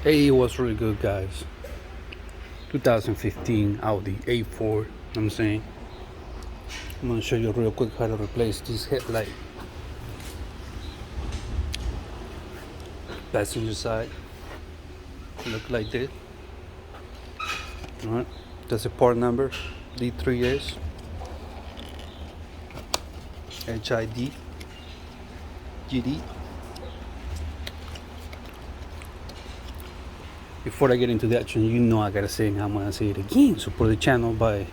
Hey, it was really good, guys. 2015 Audi A4. You know what I'm saying? I'm gonna show you real quick how to replace this headlight. Passenger side, look like this. Alright, that's the part number D3S HID GD. Before I get into the action, you know I gotta say, and I'm gonna say it again. Support the channel by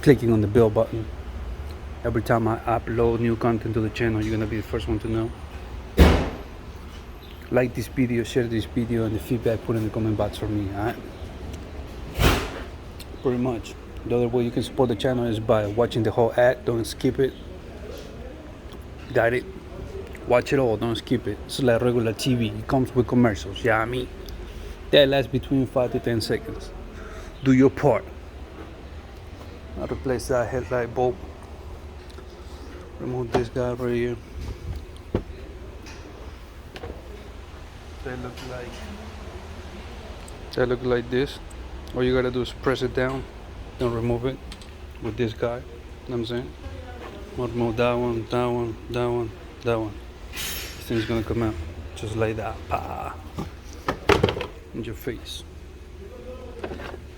clicking on the bell button. Every time I upload new content to the channel, you're gonna be the first one to know. Like this video, share this video, and the feedback put in the comment box for me. Alright, pretty much. The other way you can support the channel is by watching the whole ad. Don't skip it. Got it? Watch it all, don't skip it. It's like regular TV. It comes with commercials. Yeah, I mean, that lasts between 5 to 10 seconds. Do your part. I'll replace that headlight bulb. Remove this guy right here. They look like this. All you gotta do is press it down, then remove it with this guy. You know what I'm saying? I'll remove that one, that one, that one, that one. This thing's gonna come out just like that. Pah! In your face.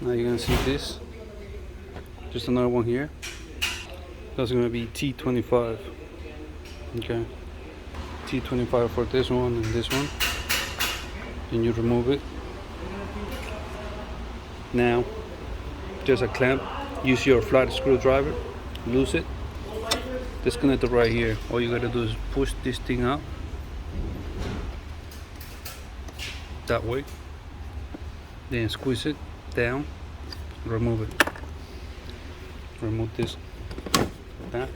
Now you're gonna see this. Just another one here. That's gonna be T25. Okay. T25 for this one and this one. Then you remove it. Now, just a clamp. Use your flat screwdriver. Loose it. Disconnect it right here. All you gotta do is push this thing out. That way. Then squeeze it down. Remove it. Remove this. That.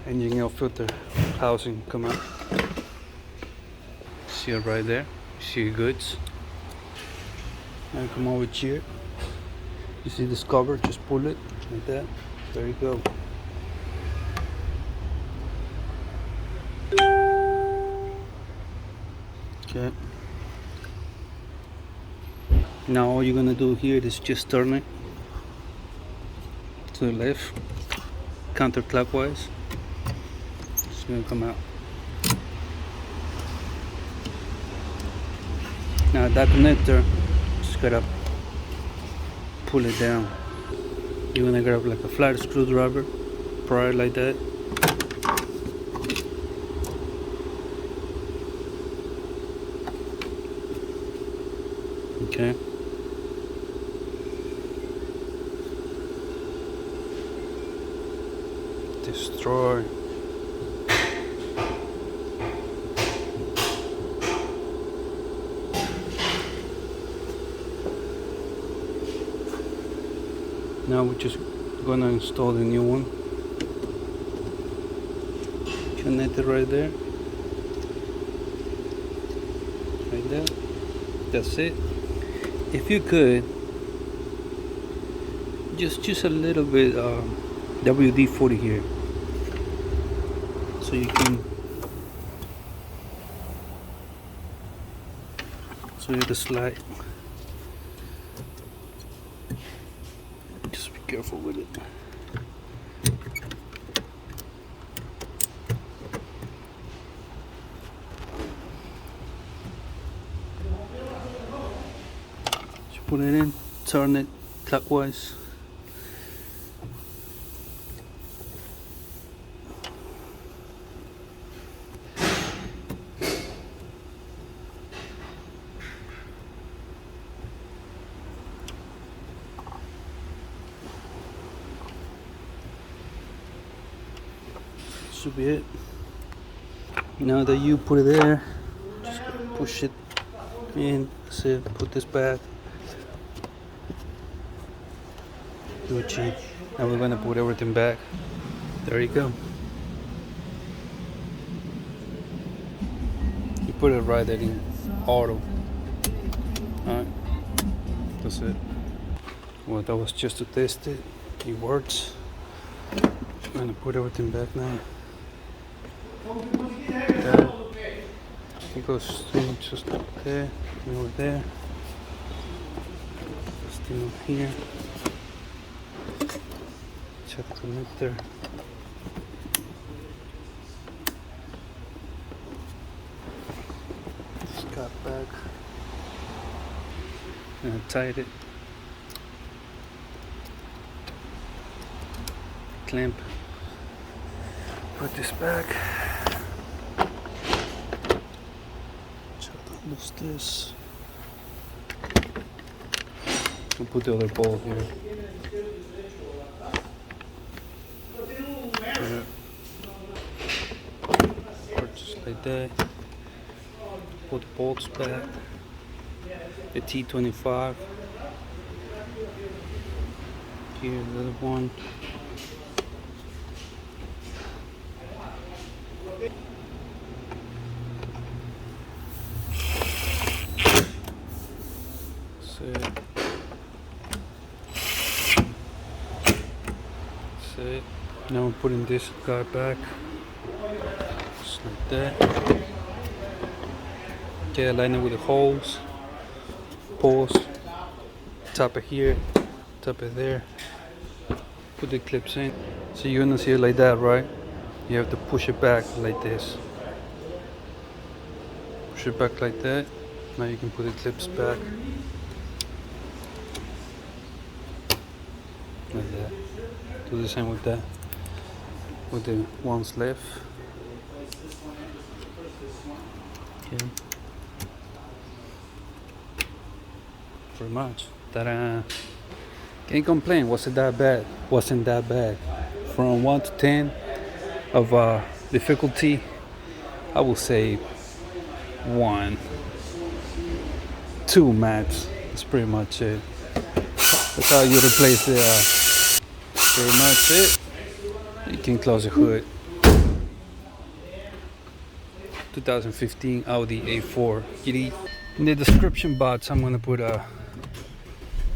Engine air filter housing come out. See it right there. See your goods. Now come over here. You see this cover? Just pull it like that. There you go. Okay. Now all you're gonna do here is just turn it to the left, counterclockwise. It's gonna come out. Now that connector, just gotta pull it down. You're gonna grab like a flat screwdriver, pry it like that. Okay. Destroy. Now we're just gonna install the new one. Connect it right there. Like that. That's it. If you could, just a little bit WD-40 here, so you can the slide. Just be careful with it. Just put it in, turn it clockwise. Should be it. Now that you put it there, just push it in. That's it. Put this back. Do it cheap. Now we're gonna put everything back. There you go. You put it right there in auto. Alright. That's it. Well, that was just to test it. It works. I'm gonna put everything back now. It goes in just like there, and over there. Just in here. Check the connector. Got back and I tied it, clamp, put this back, try to loose this, and put the other ball here. Or just like that. Put the bolts back, the T25, here the other one, that's it, that's it. Now I'm putting this guy back, just like that. Okay, align it with the holes, pulls, tap it here, tap it there, put the clips in. So you're gonna see it like that, right? You have to push it back like this. Push it back like that. Now you can put the clips back. Like that. Do the same with that. With the ones left. Okay. Pretty much. Ta-da! Can't complain. Wasn't that bad. Wasn't that bad. From 1 to 10 of difficulty, I will say 1. 2 max. That's pretty much it. That's how you replace the. Pretty much it. You can close the hood. 2015 Audi A4 HID. In the description box, I'm gonna put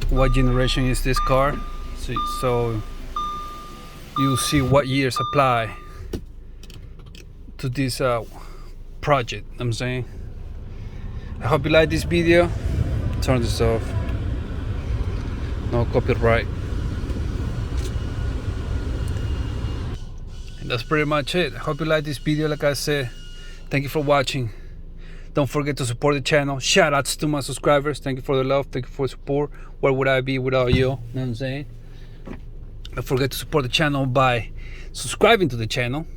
what generation is this car, so you'll see what years apply to this project. I'm saying. I hope you like this video. Turn this off. No copyright. And that's pretty much it. I hope you like this video. Like I said, thank you for watching. Don't forget to support the channel. Shout outs to my subscribers. Thank you for the love. Thank you for the support. Where would I be without you? You know what I'm saying? Don't forget to support the channel by subscribing to the channel.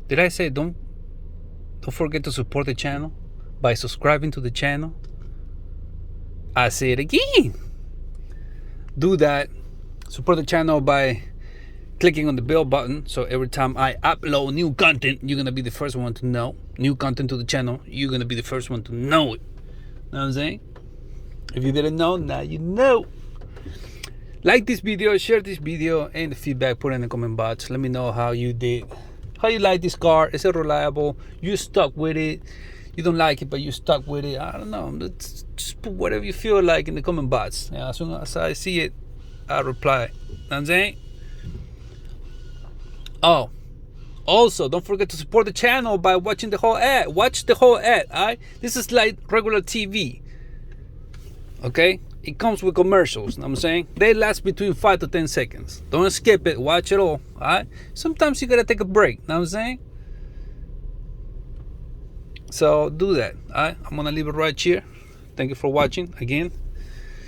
Did I say don't forget to support the channel by subscribing to the channel? I say it again. Do that. Support the channel by clicking on the bell button, so every time I upload new content, you're gonna be the first one to know. New content to the channel, you're gonna be the first one to know it. Know what I'm saying? If you didn't know, now you know. Like this video, share this video, and the feedback, put it in the comment box. Let me know how you did. How you like this car? Is it reliable? You stuck with it? You don't like it, but you stuck with it? I don't know. Just put whatever you feel like in the comment box. Yeah, as soon as I see it, I reply. Know what I'm saying? Oh, also, don't forget to support the channel by watching the whole ad. Watch the whole ad, alright? This is like regular TV. Okay? It comes with commercials, know what I'm saying? They last between 5 to 10 seconds. Don't skip it, watch it all, alright? Sometimes you gotta take a break, know what I'm saying? So do that, alright? I'm gonna leave it right here. Thank you for watching again.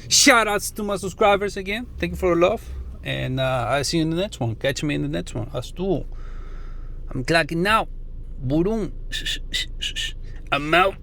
Shout outs to my subscribers again. Thank you for the love. And I'll see you in the next one. Catch me in the next one. I'm clocking out. Boom. I'm out.